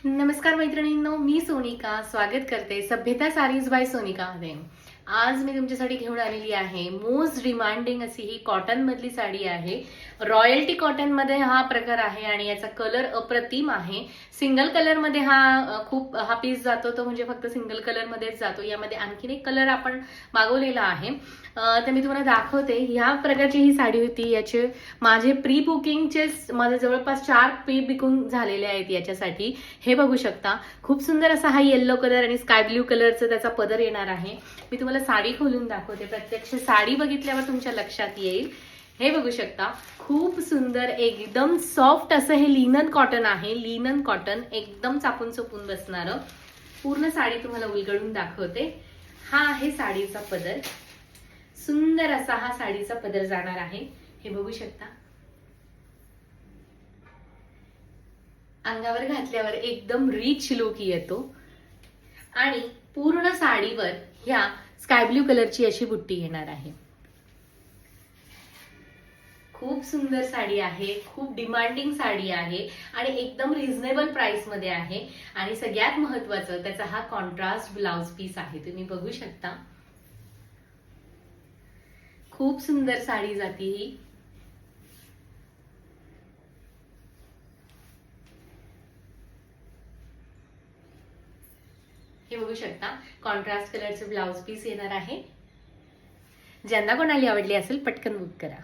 नमस्कार मैत्रिणींनो, मी सोनिका स्वागत करते सभ्यता सारीज बाय सोनिका मध्ये। आज मी तुमच्यासाठी घेऊन आलेली आहे मोस्ट डिमांडिंग अशी ही कॉटन मधली साडी आहे। रॉयल्टी कॉटन मध्ये हा प्रकार आहे आणि याचा कलर अप्रतिम आहे। सिंगल कलर मध्ये हा पीस जातो, तो म्हणजे फक्त सिंगल कलर मध्येच जातो। यामध्ये आणखीन एक कलर आपण मागवलेला आहे, तर मी तुम्हाला दाखवते। ह्या प्रकारची ही साडी होती। याचे माझे प्री बुकिंगचे माझे जवळपास 4 प्री बुकिंग झालेले आहेत याच्यासाठी। हे बघू शकता, खूप सुंदर असा हा येलो कलर आणि स्काय ब्ल्यू कलरचा त्याचा पदर येणार आहे। मी तुम्हाला साडी खोलून दाखवते, प्रत्यक्ष साडी बघितल्यावर तुमच्या लक्षात येईल। हे बघू शकता, खूप सुंदर एकदम सॉफ्ट असं हे लिनन कॉटन आहे। लिनन कॉटन एकदम चापून चोपून बसणारं। पूर्ण साडी तुम्हाला उलगडून दाखवते। हा आहे साडीचा पदर, सुंदर असा हा साडीचा पदर जाणार आहे। हे बघू शकता, अंगावर घातल्यावर एकदम रिच लुक येतो आणि पूर्ण साडीवर ह्या स्काय ब्ल्यू कलरची अशी बुट्टी येणार आहे। खूप सुंदर साडी आहे, खूप डिमांडिंग साडी आहे आणि एकदम रिझनेबल प्राइस मध्ये आहे। आणि सगळ्यात महत्त्वाचं त्याचा हा कॉन्ट्रास्ट ब्लाउज पीस आहे, तुम्ही बघू शकता। खूप सुंदर साडी जाती ही। हे बघू शकता, कॉन्ट्रास्ट कलरचे ब्लाउज पीस येणार आहे। ज्यांना कोणाला आवडली असेल पटकन बुक करा।